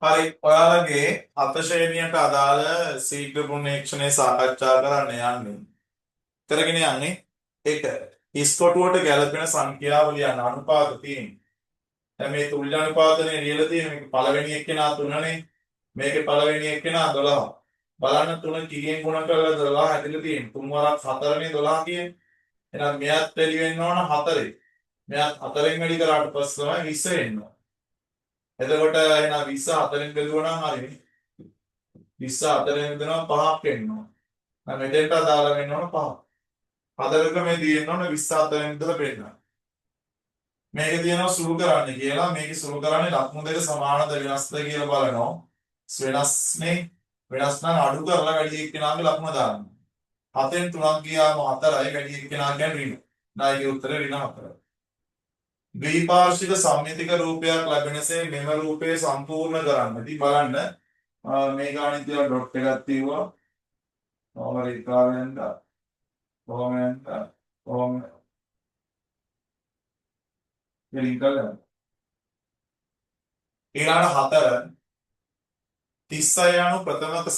හරි ඔයාලගේ අතශේනියට අදාළ සීඝ්‍ර පුණ්‍යක්ෂණය සාකච්ඡා කරන්න යන්නේ. කරගෙන යන්නේ ඒක ඉස්කොටුවට ගැලපෙන සංඛ්‍යාව ලියන්න අනුපාත තියෙනවා. දැන් මේ තුල්‍ය අනුපාතනේ ලියලා තියෙන මේක පළවෙනි එක්කෙනා 3නේ. මේකේ පළවෙනි එක්කෙනා 12. බලන්න 3 කිරියෙන් ගුණ කරලා 12 හැදිලා තියෙනවා. 3 වරක් 4නේ 12 කියන්නේ. එහෙනම් මෙයත් වැඩි වෙන්න ඕන 4. මෙයත් 4ෙන් වැඩි කරාට පස්සේ තමයි 20 වෙන්න ඕන. එතකොට එහෙනම් 20 4ෙන් බෙදුවා නම් හරිනේ. 20 4ෙන් බෙදුනවා 5ක් එනවා. දැන් මෙතෙන්ට අදාළ වෙන්න ඕන 5. හතරක මේ තියෙන්න ඕන 20 4ෙන් ඉඳලා පෙන්නන. මේක තියෙනවා සුළු කරන්න කියලා. මේක සුළු කරන්නේ ලක්ෂණ දෙක සමානද වෙනස්ද කියලා බලනවා. වෙනස්නේ. වෙනස් නම් අඩු කරලා වැඩි එක්කෙනාගේ ලක්ෂණ දාන්න. 7ෙන් 3ක් ගියාම 4යි වැඩි එක්කෙනා කියන්නේ ඍණ. ණයගේ උත්තරේ ඍණ 4. ද්විපාර්ශ්වික සම්මිතික රූපයක් ලැබෙනසේ මෙම රූපය සම්පූර්ණ කරන්න. ඉතින් බලන්න මේ ගානින් තියලා ඩොට් එකක් තියුවා. කොහොම රිකාවෙන්ද කොහොම ලින්ක් කරලා ඊළඟ 4 36 යනු ප්‍රථමක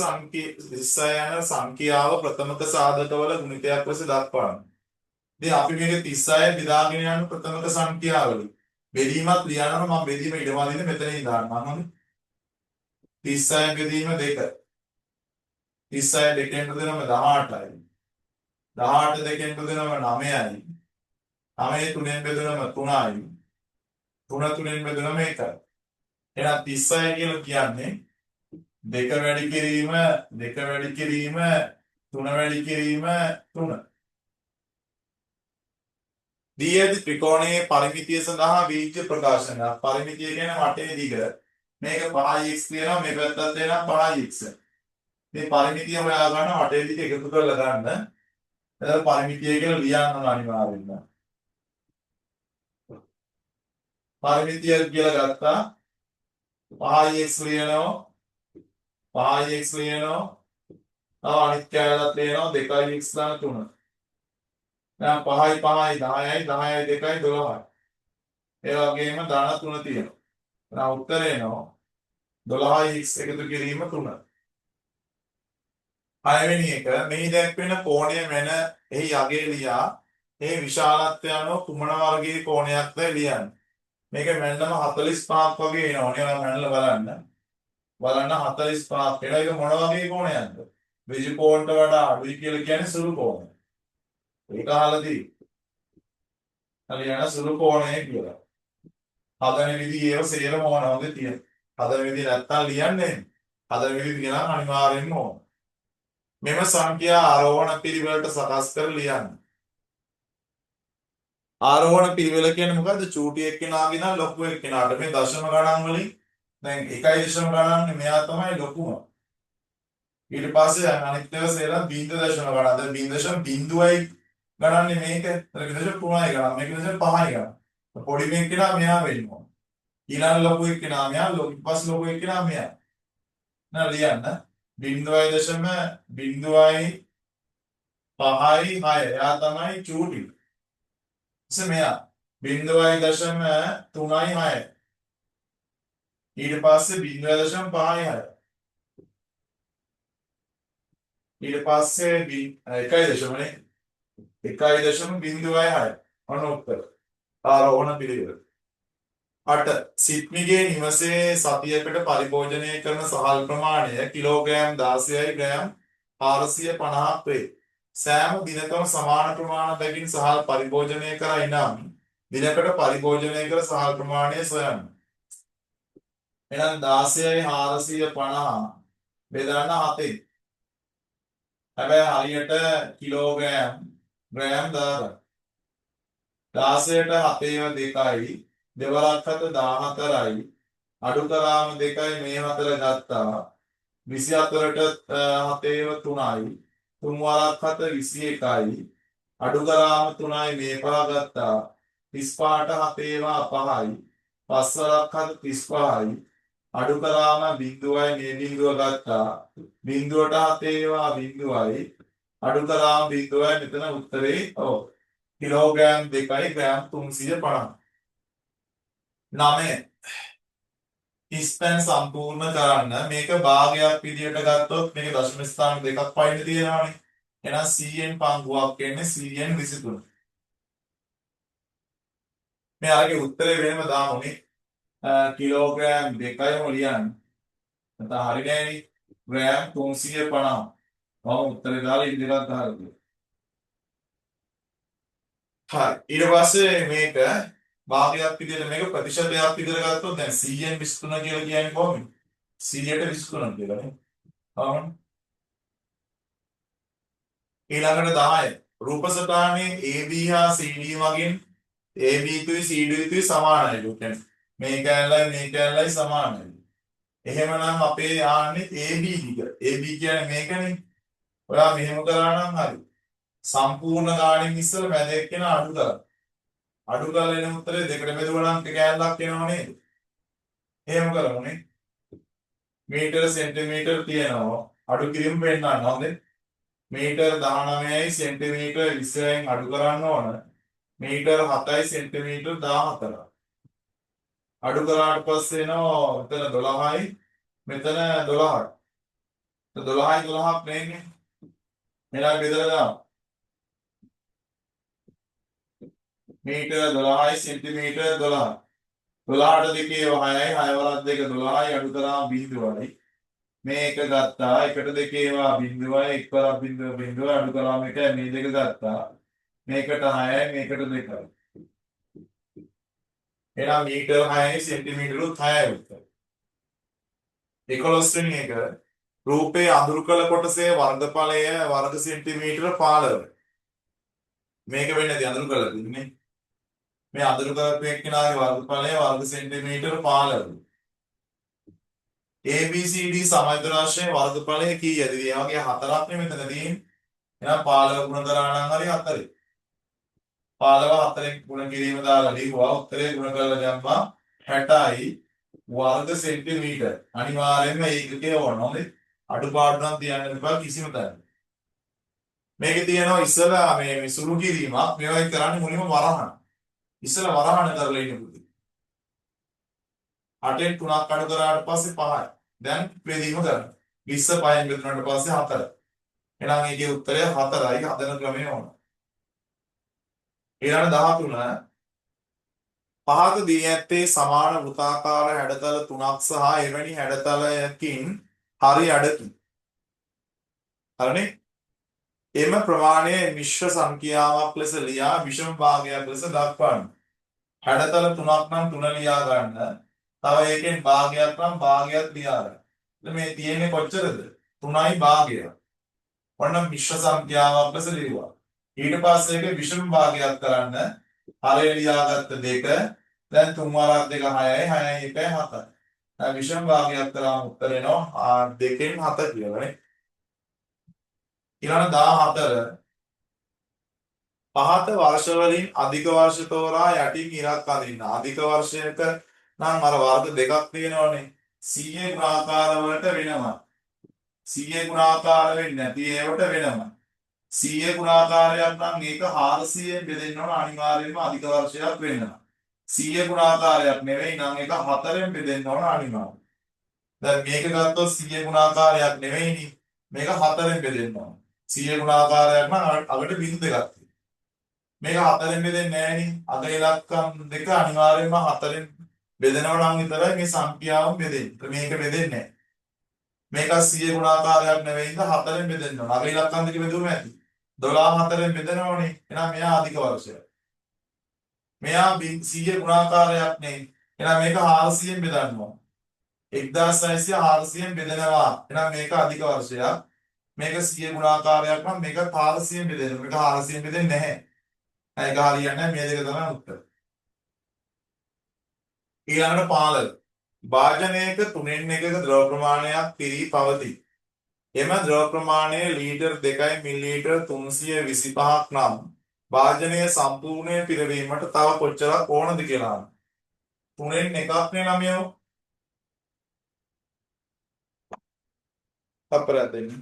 සංඛ්‍යාව ප්‍රථමක සාධකවල ගුණිතයක් ලෙස දක්වන්න. ඉතින් අපි මේක 36 බෙදාගෙන යන ප්‍රථමක සංඛ්‍යාවලින් බෙදීමක් ලියනවා. මම බෙදීම ඉඩමාදින්න මෙතනින් දාන්නම්. හරි 36 බෙදීම 2 36 දෙකෙන් බෙදනම 18යි 18 දෙකෙන් බෙදනම 9යි 9 තුනෙන් බෙදනම 3යි 3 තුනෙන් බෙදනම 1යි. එහෙනම් 36 කියලා කියන්නේ 2 වැඩි කිරීම 2 වැඩි කිරීම 3 වැඩි කිරීම 3. දී ඇති ත්‍රිකෝණයේ පරිමිතිය සඳහා බීජ ප්‍රකාශනය. පරිමිතිය කියන්නේ වටේ දිග. මේක 5x කියනවා මේ පැත්තට එනවා 5x. මේ පරිමිතිය හොයා ගන්න වටේ දිග එකතු කරලා ගන්න. එතකොට පරිමිතිය කියලා ලියන්න ඕන අනිවාර්යෙන්ම. පරිමිතිය කියලා ගත්තා 5x ලියනවා 5x ලියනවා තව අනිත් කැලලත් ලියනවා 2x දාන 3. දැන් 5යි 5යි 10යි 10යි 2යි 12යි. ඒ වගේම දාන 3 තියෙනවා. දැන් උත්තරේ එනවා 12යි x එකතු කිරීම 3. හයවෙනි එක මෙහි දැක්වෙන කෝණය වෙන එහි අගය ලියා ඒ විශාලත්වය අනුව කුමන වර්ගයේ කෝණයක්ද ලියන්න. මේක මැන්නම 45ක් වගේ එනවා. ඔන්න මැන්නලා බලන්න. බලන්න 45ක් එනවා. ඒක මොන වගේ කෝණයක්ද? ඍජු කෝණයට වඩා අඩුයි කියලා කියන්නේ සුළු කෝණය. ඒක අහලාදී. හරියන සුළු කෝණය කියලා. හදන විදිහ ඒව සේරම ඕනවගේ තියෙන. හදන විදිහ නැත්තම් ලියන්නේ. හදන විදිහ කියනවා අනිවාර්යෙන්ම ඕන. මෙම සංඛ්‍යා ආරෝහණ පිළිවෙලට සකස් කර ලියන්න. ආරෝහණ පිළිවෙල කියන්නේ මොකද්ද? චූටි එක්කෙනාගේ ඉඳන් ලොකු එක්කෙනාට මේ දශම ගණන් වලින් දැන් 1.0 ගණන් මෙයා තමයි ලොකුම. ඊට පස්සේ අනිත් ඒවා සේරම 0.0 ගණන්. දැන් 0.0යි ගණන්නේ මේක. 0.3යි ගණන්. මේක 0.5යි ගණන්. පොඩි එක්කෙනා මෙයා වෙන්නවා. ඊළඟ ලොකු එක්කෙනා මෙයා, පස්සේ ලොකු එක්කෙනා මෙයා. නේද ලියන්න. 0.5යි 6. එයා තමයි චූටි. මෙයා 0.3යි 6. ඊට පස්සේ 0.5යි 6. ඊට පස්සේ 1.0නේ 1.06. ඔන්න උත්තර. ආරෝහණ පිළිවෙල. 8 සිත්මිගේ නිවසේ සතියකට පරිභෝජනය කරන සහල් ප්‍රමාණය කිලෝග්‍රෑම් 16යි ග්‍රෑම් 450ක් වේ. සෑම දිනකම සමාන ප්‍රමාණයකින් සහල් පරිභෝජනය කරයි නම් දිනකට පරිභෝජනය කර සහල් ප්‍රමාණය සොයන්න. එහෙනම් 16යි 450 බෙදන්න 7යි. හැබැයි හරියට කිලෝග්‍රෑම් ග්‍රෑම් දාගන්න. 16ට 7ේව 2යි දෙවරක් 7 14යි අඩු කරාම 2යි මේ 4 ගත්තා 24ට 7ේව 3යි 3 වරක් 7 21යි අඩු කරාම 3යි මේ 5 ගත්තා 35ට 7ේව 5යි 5 වරක් 7 35යි අඩු කරාම බිංදුවයි මේ බිංදුව ගත්තා බිංදුවට 7ේව බිංදුවයි අඩු කරාම බිංදුවයි මෙතන උත්තරේ ඔව් කිලෝග්‍රෑම් 2යි ග්‍රෑම් 350. 9 ස්පෑන් සම්පූර්ණ කරන්න මේක භාගයක් විදියට ගත්තොත් මේක දශම ස්ථාන දෙකක් පයින් තියෙනවානේ. එහෙනම් 100න් පංගුවක් එන්නේ 100න් 23. මේ අරගේ උත්තරේ වෙනම දාමුනේ. කිලෝග්‍රෑම් 2යිම ලියන්න. නැත්නම් හරි නෑනේ. ග්‍රෑම් 350. මම උත්තරේ දාලා ඉන් දෙකක් දාලා තියෙනවා. හරි. ඊට පස්සේ මේක භාගයක් විදියට මේක ප්‍රතිශතයක් විදියට ගත්තොත් දැන් 100න් 23 කියලා කියන්නේ කොහොමද? 100ට 23 කියලා නේ. හරිද? ඊළඟට 10. රූප සටහනේ AB හා CD මගින් AB තුයි CD තුයි සමානයි. කියන්නේ මේ කැලලයි මේ කැලලයි සමානයි. එහෙමනම් අපේ ආන්නේ AB දිග. AB කියන්නේ මේකනේ. ඔයා මෙහෙම කරා නම් හරි. සම්පූර්ණ ගාණින් ඉස්සර මැද එක්කෙන අඩු කරා. අඩු කරලා එන උත්තරේ දෙකට බෙදුවා නම් එක කැලලක් එනව නේද? එහෙම කරමුනේ. මීටර සෙන්ටිමීටර තියෙනවා. අඩු කිරීම පෙන්නන්න හොඳේ. මීටර් 19යි සෙන්ටිමීටර් 20න් අඩු කරන්න ඕන. මීටර් 7යි සෙන්ටිමීටර් 14. අඩු කරාට පස්සේ එනවා මෙතන 12යි මෙතන 12යි. 12යි 12ක් නෙන්නේ. එහෙනම් බෙදලා දාමු. Metre 12යි centimetre 12. 12ට දෙකේ 6යි 6 වරක් දෙක 12යි අඩු කරාම බිඳුවයි. මේක ගත්තා එකට දෙකේ ඒවා බිඳුවයි එක් වරක් බිඳුව අඩු කරාම එක මේ දෙක ගත්තා. මේකට 6යි මේකට 2යි. එහෙනම් මීටර් 6යි සෙන්ටිමීටරුත් 6යි උත්තර. 11 වෙනි එක රූපේ අඳුරු කළ කොටසේ වර්ගඵලය වර්ග සෙන්ටිමීටර 15. මේක වෙන්නේ නැති අඳුරු කළා තින්නේ. මේ අඳුරු කරපු එක්කෙනාගේ වර්ගඵලය වර්ග සෙන්ටිමීටර 15. ABCD සමාන්තර රාශියේ වර්ගඵලය කීයද? ඒ වගේ හතරක් නේ මෙතන තියෙන්නේ. එහෙනම් 15 ගුණ කරා නම් හරි 4. 15 4ෙන් ගුණ කිරීම දාලා ලියුවා උත්තරේ ගුණ කරලා දැම්මා 60යි වර්ග සෙන්ටිමීටර. අනිවාර්යයෙන්ම ඒකකේ ඕන. හොඳේ. අඩුපාඩු නම් තියන්න එපා කිසිම තැනක. මේකේ තියෙනවා ඉස්සලා මේ සුළු කිරීමක්. මේවා කරන්නේ මුලින්ම වරහන්. ඉස්සලා වරහන් කරලා ඉන්න පුතේ. 8න් 3ක් අඩු කරාට පස්සේ 5යි. දැන් බෙදීම කරනවා. 20 5න් බෙදුනට පස්සේ 4. එහෙනම් ඒකේ උත්තරය 4යි. හදන ක්‍රමය ඕන. ඊළඟ 13 පහත දී ඇත්තේ සමාන වෘත්තාකාර හැඩතල 3ක් සහ එවැනි හැඩතලයකින් හරි අඩකි. හරිනේ? එම ප්‍රමාණය මිශ්‍ර සංඛ්‍යාවක් ලෙස ලියා විෂම භාගයක් ලෙස දක්වන්න. හැඩතල 3ක් නම් 3 ලියා ගන්න. තව එකෙන් භාගයක් නම් භාගයක් ලියා ගන්න. මේ තියෙන්නේ කොච්චරද? 3යි භාගය. ඔන්න මිශ්‍ර සංඛ්‍යාවක් ලෙස ලියුවා. ඊට පස්සේ ඒක විෂම භාගයක් කරන්න හරය ලියාගත්ත දෙක දැන් 3 වරක් 2 6යි 6යි 1යි 7යි. දැන් විෂම භාගයක් කරාම උත්තර එනවා 2න් 7 කියලානේ. ඊළඟ 14 පහත වර්ෂ වලින් අධික වර්ෂ තෝරා යටින් ඉරක් අඳින්න. අධික වර්ෂයක නම් අර වර්ග දෙකක් තියෙනවනේ. 100 ගුණාකාර වලට වෙනවා. 100 ගුණාකාර වෙන්නේ නැති ඒවට වෙනවා. 100 ගුණාකාරයක් නම් ඒක 400ෙන් බෙදෙන්න ඕන අනිවාර්යයෙන්ම අධික වර්ෂයක් වෙනවා. 100 ගුණාකාරයක් නෙවෙයි නම් ඒක 4ෙන් බෙදෙන්න ඕන අනිවාර්යයෙන්. දැන් මේක ගත්තොත් 100 ගුණාකාරයක් නෙවෙයිනේ. මේක 4ෙන් බෙදෙන්න ඕන. 100 ගුණාකාරයක් නම් අගට බිඳු දෙකක් තියෙනවා. මේක 4ෙන් බෙදෙන්නේ නැහෙනි. අග ඉලක්කම් දෙක අනිවාර්යයෙන්ම 4ෙන් බෙදෙනවා නම් විතරයි මේ සංඛ්‍යාව බෙදෙන්නේ. මේක බෙදෙන්නේ නැහැ. මේක 100 ගුණාකාරයක් නෙවෙයි ඉතින් 4ෙන් බෙදෙන්න ඕන. අග ඉලක්කම් දෙක බෙදුවම ඇති. 12 4ෙන් බෙදනවනේ. එහෙනම් මෙයා අධික වර්ෂයක්. මෙයා 100 ගුණාකාරයක් නෙයි. එහෙනම් මේක 400ෙන් බෙදන්න ඕන. 1600 400ෙන් බෙදනවා. එහෙනම් මේක අධික වර්ෂයක්. මේක 100 ගුණාකාරයක් නම් මේක 400ෙන් බෙදෙනවා. මේක 400ෙන් බෙදෙන්නේ නැහැ. ඒක හරියන්නේ නැහැ. මේ දෙක තමයි උත්තර. ඊළඟට 15. භාජනයක 3න් 1ක ද්‍රව ප්‍රමාණයක් පිරී පවතී. එම ද්‍රව ප්‍රමාණය ලීටර් 2යි මිලිලීටර් 325ක් නම් භාජනය සම්පූර්ණයෙන් පිරවීමට තව කොච්චරක් ඕනද කියලා. 3න් 1ක් නේ ළමයෝ. අපරාධ දෙන්නේ.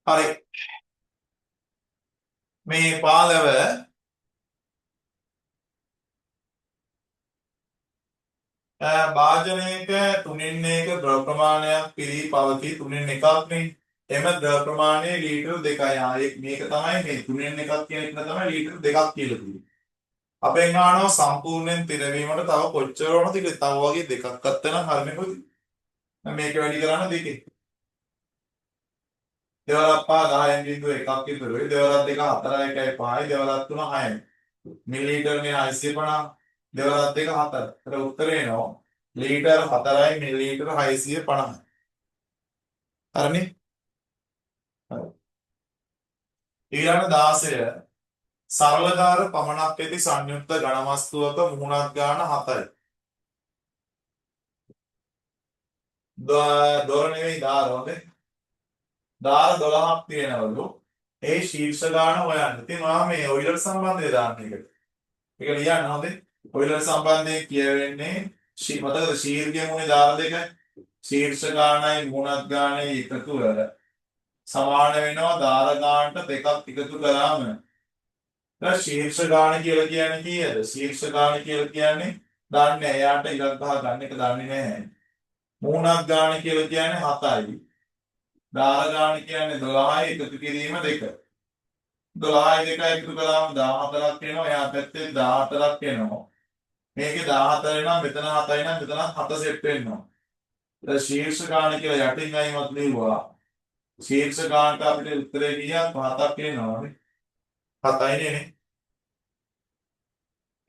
හරි මේ 15 භාජනයක තුනෙන් එක ද්‍රව ප්‍රමාණයක් පිරී පවතී තුනෙන් එකක් නේ. එම ද්‍රව ප්‍රමාණය ලීටර් 2යි. මේක තමයි මේ තුනෙන් එකක් කියන එක තමයි ලීටර් 2ක් කියලා තියෙන්නේ. අපෙන් අහනවා සම්පූර්ණයෙන් පිරවීමට තව කොච්චර වුණාද කියලා. තව වගේ දෙකක් අත්ත නම් හරිනේ කොහොමද? මේක වැඩි කරන්න දෙකේ. දෙවරක් 5 10.1ක් ඉතුරුයි. දෙවරක් 2 4යි 5යි දෙවරක් 3 6යි. මිලිලීටර් නේ 650. දෙවරක් 2 4. ඒතර උත්තරේ එනවා ලීටර් 4යි මිලිලීටර් 650. හරිනේ? හරි. ඊළඟ 16 සරලධාර පමණක් ඇති සංයුක්ත ඝන වස්තුවක මුහුණක් ගාන 7යි. දොර නෙවෙයි දාර හොඳේ. දාර 12ක් තියෙනවලු. ඒ ශීර්ෂ ගාන හොයන්න. ඉතින් ඔයා මේ ඔයිලර් සම්බන්ධය දාන්න එකට. ඒක ලියන්න හොඳේ. ඔයිලර් සම්බන්ධයෙන් කියවෙන්නේ මතකද ශීර්ෂයේ මුනේ දාර දෙකයි. ශීර්ෂ ගානයි මුහුණක් ගානයි එකතුව සමාන වෙනවා දාර ගානට දෙකක් එකතු කරාම. දැන් ශීර්ෂ ගාන කියලා කියන්නේ කීයද? ශීර්ෂ ගාන කියලා කියන්නේ දන්නේ එයාට ඉලක්ක ගහ ගන්න එක දන්නේ නැහැ. මුහුණක් ගාන කියලා කියන්නේ 7යි. දාර ගාන කියන්නේ 12යි එකතු කිරීම 2. 12යි 2යි එකතු කළාම 14ක් එනවා. එයා පැත්තේ 14ක් එනවා. මේකේ 14 එනවා මෙතන 7යි නම් මෙතන 7 සෙට් වෙනවා. ඊට ශීර්ෂ ගාන කියලා යටින් අයිමත් ලියුවා. ශීර්ෂ ගානට අපිට උත්තරේ කියක් 7ක් එනවානේ. 7යි නේ.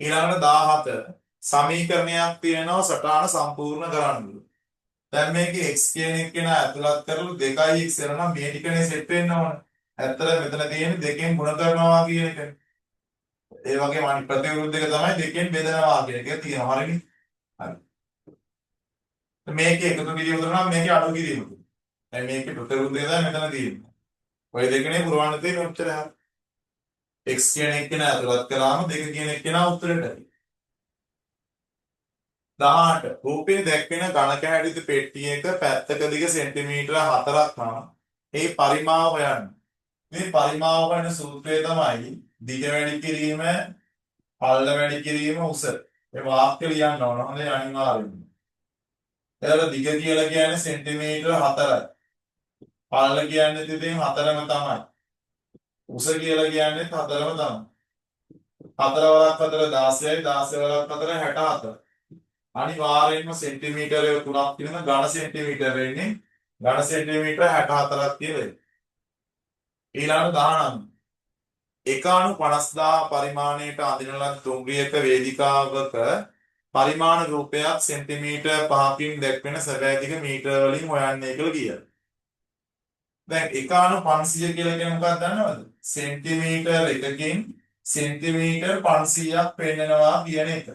ඊළඟට 17 සමීකරණයක් තියෙනවා සටහන සම්පූර්ණ කරන්න. දැන් මේකේ x කියන එක කෙනා ඇතුළත් කරලා 2x එනවා මේ ටිකනේ සෙට් වෙන්න ඕන. ඇත්තට මෙතන තියෙන්නේ දෙකෙන් ගුණ කරනවා කියන එක. ඒ වගේම අනිත් ප්‍රතිවිරුද්ධ එක තමයි දෙකෙන් බෙදනවා කියන එක තියෙනවා. හරිනේ? හරි. මේකේ එකතු කිරීම කරනවා මේකේ අඩු කිරීම. දැන් මේකේ ප්‍රතිවිරුද්ධ එක තමයි මෙතන තියෙන්නේ. ඔය දෙකනේ පුරවන්න තියෙන උත්තරය. x කියන එක කෙනා ඇතුළත් කරාම 2 කියන එක කෙනා උත්තරෙට. 18 රූපයේ දැක්වෙන ඝන කැහැඩිත පෙට්ටියක පැත්තක දිග සෙන්ටිමීටර 4ක් නම් ඒ පරිමාව හොයන්න. මේ පරිමාව හොයන සූත්‍රය තමයි දිග වැඩි කිරීම, පළල වැඩි කිරීම, උස. මේ වාක්‍ය ලියන්න ඕන. හොඳයි අනිවාර්යෙන්ම. එතකොට දිග කියලා කියන්නේ සෙන්ටිමීටර 4යි. පළල කියන්නේ ඉතින් 4ම තමයි. උස කියලා කියන්නේ 4ම තමයි. 4 වරක් 4 16යි 16 වරක් 4 64. අනිවාර්යෙන්ම සෙන්ටිමීටරය 3ක් තියෙන ඝන සෙන්ටිමීටර වෙන්නේ ඝන සෙන්ටිමීටර 64ක් කියලා. ඊළඟ 19 1 අණු 50000 පරිමාණයට අඳින ලද තුම්රියක වේදිකාවක පරිමාණ රූපයක් සෙන්ටිමීටර 5කින් දැක්වෙන සැබෑ දිග මීටර වලින් හොයන්නේ කියලා කියනවා. දැන් 1 අණු 500 කියලා කියන්නේ මොකක්ද දන්නවද? සෙන්ටිමීටර එකකින් සෙන්ටිමීටර 500ක් පෙන්නනවා කියන එක.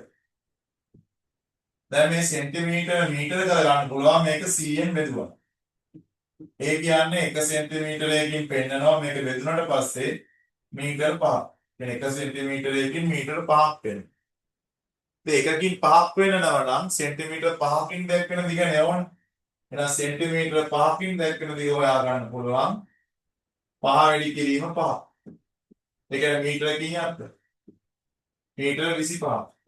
දැන් මේ සෙන්ටිමීටර මීටර කරගන්න පුළුවන් මේක 100ෙන් බෙදුවා. ඒ කියන්නේ 1 සෙන්ටිමීටරයකින් පෙන්නනවා මේක බෙදුනට පස්සේ මීටර 5. කියන්නේ 1 සෙන්ටිමීටරයකින් මීටර 5ක් වෙනවා. ඉතින් එකකින් 5ක් වෙනනවා නම් සෙන්ටිමීටර 5කින් දැක්වෙන දිග නෙවන. එහෙනම් සෙන්ටිමීටර 5කින් දැක්වෙන දිග හොයා ගන්න පුළුවන් 5 වැඩි කිරීම 5. ඒ කියන්නේ මීටර කීයක්ද? මීටර 25.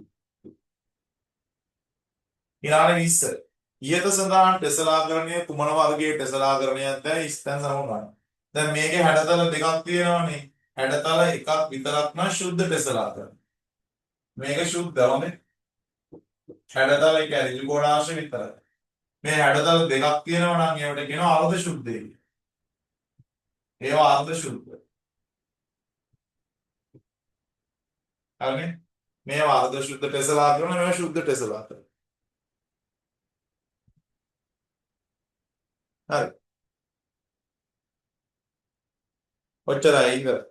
ඊළඟ 20 ඉහත සඳහන් ටෙස්ලාකරණය කුමන වර්ගයේ ටෙස්ලාකරණයක්ද ස්ථන් සමගන්න. දැන් මේකේ හැඩතල දෙකක් තියෙනවානේ. හැඩතල එකක් විතරක් නම් සුද්ධ ටෙස්ලාකරණය. මේක සුද්ධ හොඳේ. හැඩතල එක ඍජුකෝණාංශ විතරයි. මේ හැඩතල දෙකක් තියෙනවා නම් ඒවට කියනවා අර්ධ සුද්ධ කියලා. ඒවා අර්ධ සුද්ධ. හරිනේ? මේවා අර්ධ සුද්ධ ටෙස්ලාකරණ මේවා සුද්ධ ටෙස්ලාකරණ. හරි. ඔච්චරයි ඉවර.